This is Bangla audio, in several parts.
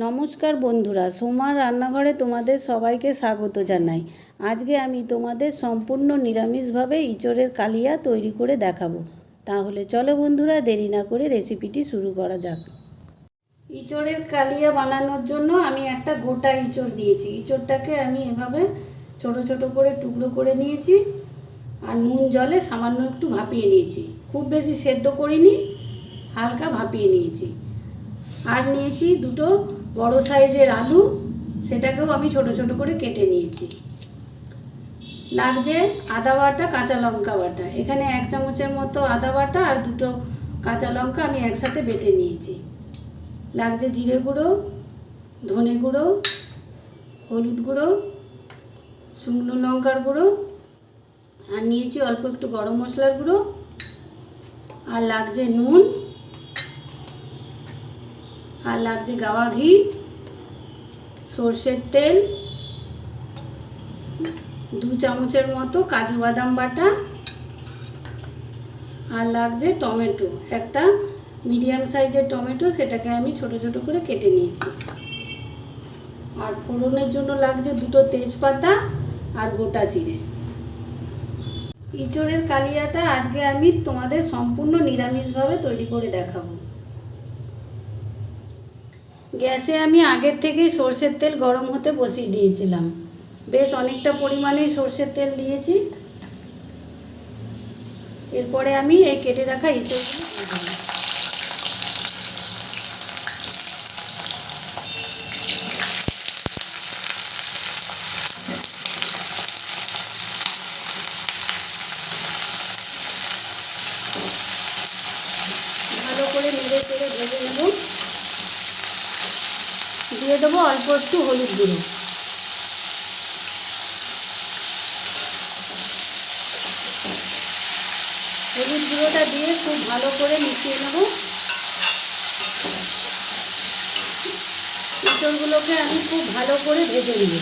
নমস্কার বন্ধুরা, সোমার রান্নাঘরে তোমাদের সবাইকে স্বাগত জানাই। আজকে আমি তোমাদের সম্পূর্ণ নিরামিষভাবে ইঁচড়ের কালিয়া তৈরি করে দেখাবো। তাহলে চলো বন্ধুরা, দেরি না করে রেসিপিটি শুরু করা যাক। ইঁচড়ের কালিয়া বানানোর জন্য আমি একটা গোটা ইঁচড় দিয়েছি। ইঁচড়টাকে আমি এভাবে ছোট ছোট করে টুকরো করে নিয়েছি আর নুন জলে সামান্য একটু ভাপিয়ে নিয়েছি। খুব বেশি সেদ্ধ করিনি, হালকা ভাপিয়ে নিয়েছি। আর নিয়েছি দুটো বড় সাইজের আলু, সেটাকেও আমি ছোট ছোট করে কেটে নিয়েছি। লাগছে আদা বাটা, কাঁচা লঙ্কা বাটা। এখানে 1 চামচের মতো আদা বাটা আর দুটো কাঁচা লঙ্কা আমি একসাথে বেটে নিয়েছি। লাগছে জিরে গুঁড়ো, ধনে গুঁড়ো, হলুদ গুঁড়ো, শুকনো লঙ্কার গুঁড়ো, আর নিয়েছি অল্প একটু গরম মশলার গুঁড়ো, আর লাগছে নুন, আর লাগছে গাওয়া ঘি, সর্ষের তেল, 2 চামচের মতো কাজু বাদাম বাটা, আর লাগছে টমেটো, একটা মিডিয়াম সাইজের টমেটো, সেটাকে আমি ছোট ছোট করে কেটে নিয়েছি। আর ফোড়নের জন্য লাগছে দুটো তেজপাতা আর গোটা জিরে। ইঁচড়ের কালিয়াটা আজকে আমি তোমাদের সম্পূর্ণ নিরামিষভাবে তৈরি করে দেখাবো। গ্যাসে আমি আগের থেকেই সর্ষের তেল গরম হতে বসিয়ে দিয়েছিলাম। বেশ অনেকটা পরিমাণেই সর্ষের তেল দিয়েছি। এরপরে আমি এই কেটে রাখা ইঁচড়গুলো দিয়ে দিলাম। ভালো করে নেড়ে চেড়ে ভেজে নেব। দিয়ে দেবো অল্প একটু হলুদ গুঁড়ো। হলুদ গুঁড়োটা দিয়ে খুব ভালো করে মিশিয়ে নেব। ইঁচড়গুলোকে আমি খুব ভালো করে ভেজে নেব।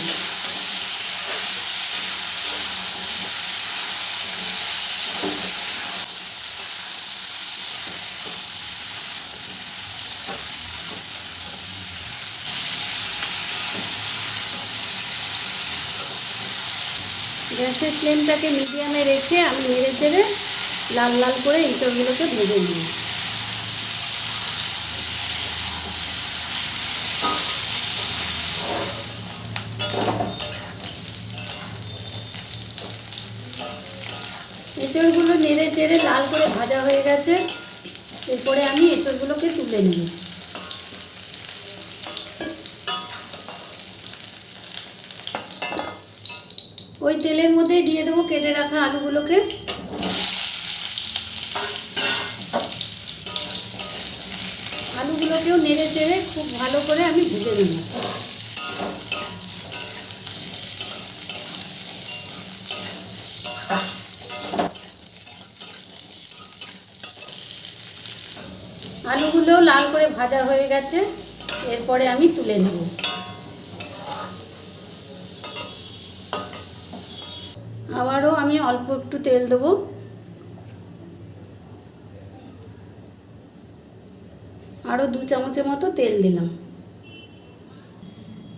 গ্যাসের ফ্লেমটাকে মিডিয়ামে রেখে আমি নেড়ে চেড়ে লাল লাল করে ইঁচড়গুলোকে ভেজে নিই। এঁচড়গুলো নেড়ে চেড়ে লাল করে ভাজা হয়ে গেছে। এরপরে আমি এঁচড়গুলোকে তুলে নিই। ওই তেলের মধ্যেই দিয়ে দেবো কেটে রাখা আলুগুলোকে। আলুগুলোকেও নেড়ে চেড়ে খুব ভালো করে আমি ভেজে নেব। আলুগুলোও লাল করে ভাজা হয়ে গেছে। এরপরে আমি তুলে নেব। আবারও আমি অল্প একটু তেল দেবো। আরও 2 চামচের মতো তেল দিলাম।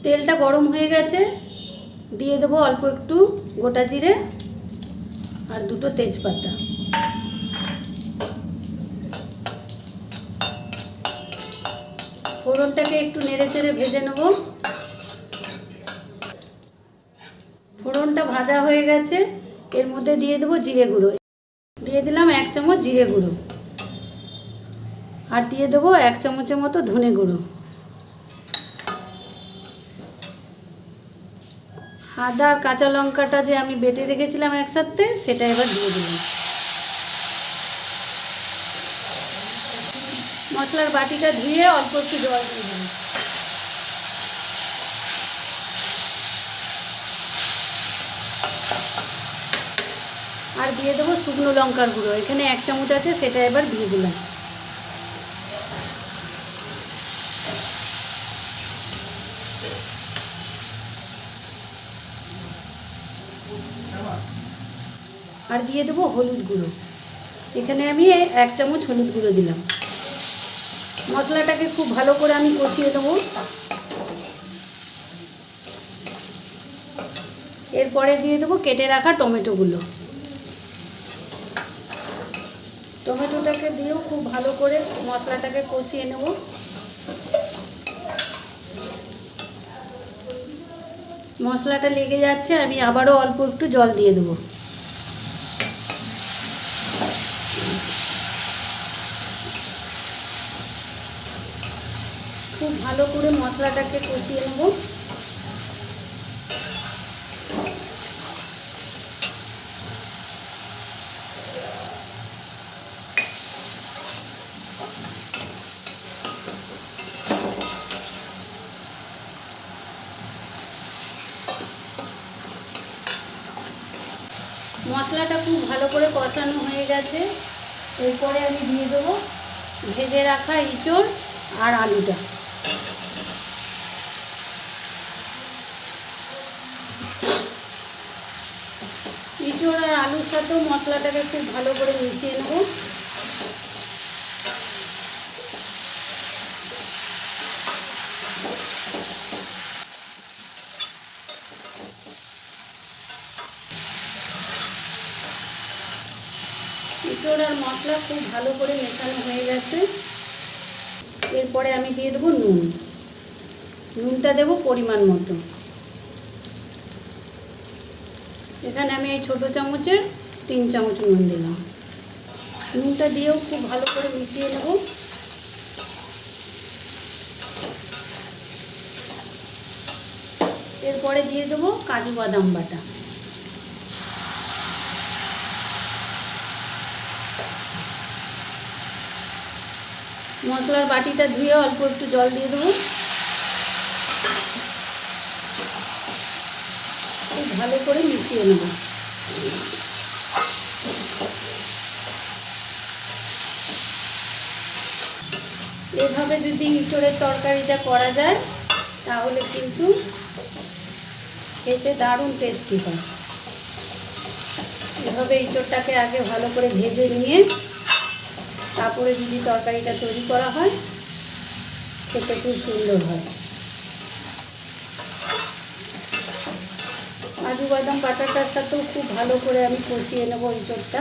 তেলটা গরম হয়ে গেছে। দিয়ে দেবো অল্প একটু গোটা জিরে আর দুটো তেজপাতা। ফোড়নটাকে একটু নেড়ে চেড়ে ভেজে নেব। ফোড়নটা ভাজা হয়ে গেছে। এর মধ্যে দিয়ে দেবো জিরে গুঁড়ো। দিয়ে দিলাম 1 চামচ জিরে গুঁড়ো, আর দিয়ে দেবো 1 চামচের মতো ধনে গুঁড়ো। আদা আর কাঁচা লঙ্কাটা যে আমি বেটে রেখেছিলাম একসাথে, সেটা এবার দিয়ে দিলাম। মশলার বাটিটা ধুয়ে অল্প একটু জল দিয়ে দিলাম। আর দিয়ে দেবো শুকনো লঙ্কার গুঁড়ো। এখানে 1 চামচ আছে, সেটা এবার দিয়ে দিলাম। আর দিয়ে দেবো হলুদ গুঁড়ো। এখানে আমি 1 চামচ হলুদ গুঁড়ো দিলাম। মশলাটাকে খুব ভালো করে আমি কষিয়ে দেবো। এরপরে দিয়ে দেবো কেটে রাখা টমেটোগুলো। টমেটোটাকে দিয়েও খুব ভালো করে মশলাটাকে কষিয়ে নেব। মশলাটা লেগে যাচ্ছে, আমি আবারও অল্প একটু জল দিয়ে দেবো। খুব ভালো করে মশলাটাকে কষিয়ে নেব। মশলাটা খুব ভালো করে কষানো হয়ে গেছে। এরপরে আমি দিয়ে দেবো ভেজে রাখা ইঁচড় আর আলুটা। ইঁচড় আর আলুর সাথেও মশলাটাকে খুব ভালো করে মিশিয়ে নেব। ইঁচড় আর মশলা খুব ভালো করে মেশানো হয়ে গেছে। এরপরে আমি দিয়ে দেবো নুন। নুনটা দেবো পরিমাণ মতো। এখানে আমি এই ছোটো চামচের 3 চামচ নুন দিলাম। নুনটা দিয়েও খুব ভালো করে মিশিয়ে নেব। এরপরে দিয়ে দেবো কাজু বাদাম বাটা। মশলার বাটিটা ধুয়ে অল্প একটু জল দিয়ে দেবো। খুব ভালো করে মিশিয়ে নেব। এভাবে যদি ইঁচড়ের তরকারিটা করা যায় তাহলে কিন্তু খেতে দারুণ টেস্টি হয়। এভাবে ইঁচড়টাকে আগে ভালো করে ভেজে নিয়ে তারপরে যদি তরকারিটা তৈরি করা হয় খেতে খুব সুন্দর হয়। কাজু বাদাম বাটাটার সাথেও খুব ভালো করে আমি কষিয়ে নেব ইঁচড়টা।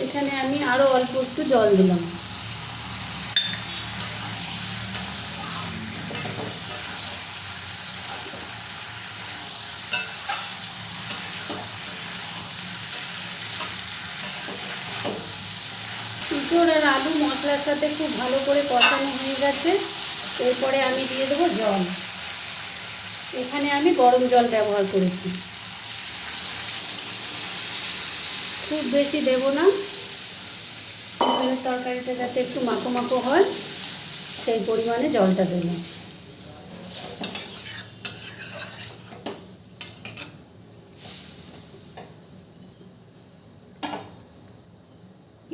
এখানে আমি আরও অল্প একটু জল দিলাম। ইঁচড় আর আলু মশলার সাথে খুব ভালো করে কষানো হয়ে গেছে। এরপরে আমি দিয়ে দেবো জল। এখানে আমি গরম জল ব্যবহার করেছি, খুব বেশি দেব না। তরকারিটা যাতে একটু মাখো মাখো হয় সেই পরিমাণে জলটা দেব।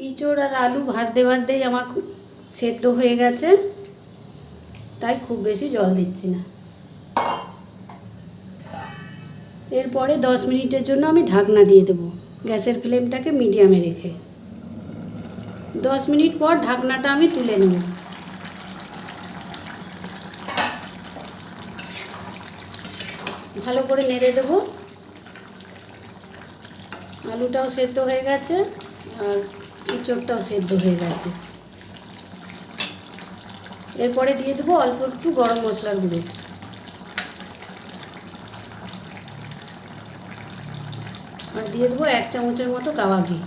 ইঁচড় আর আলু ভাজতে ভাজতেই আমার খুব সেদ্ধ হয়ে গেছে, তাই খুব বেশি জল দিচ্ছি না। এরপরে 10 মিনিটের জন্য আমি ঢাকনা দিয়ে দেবো, গ্যাসের ফ্লেমটাকে মিডিয়ামে রেখে। 10 মিনিট পর ঢাকনাটা আমি তুলে নেব। ভালো করে নেড়ে দেবো। আলুটাও সেদ্ধ হয়ে গেছে আর ইঁচড়টাও সেদ্ধ হয়ে গেছে। এরপরে দিয়ে দেবো অল্প একটু গরম মশলার গুঁড়ো। আর দিয়ে দেবো 1 চামচের মতো কাওয়া ঘি।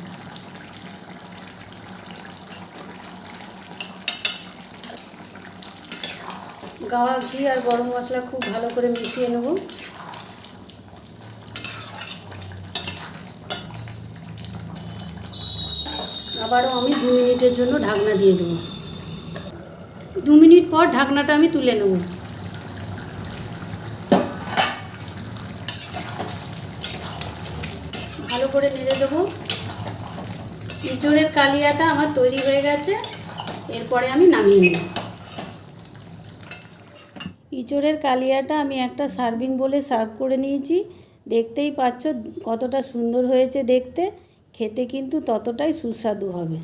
গাওয়া ঘি আর গরম মশলা খুব ভালো করে মিশিয়ে নেব। আবারও আমি 2 মিনিটের জন্য ঢাকনা দিয়ে দেবো। 2 মিনিট পর ঢাকনাটা আমি তুলে নেব। ভালো করে নেড়ে দেবো। ইঁচড়ের কালিয়াটা আমার তৈরি হয়ে গেছে। এরপরে আমি নামিয়ে নেব। ইঁচড়ের কালিয়াটা আমি একটা সার্ভিং বলে সার্ভ করে নিয়েছি। দেখতেই পাচ্ছ কতটা সুন্দর হয়েছে দেখতে, খেতে কিন্তু ততটাই সুস্বাদু হবে।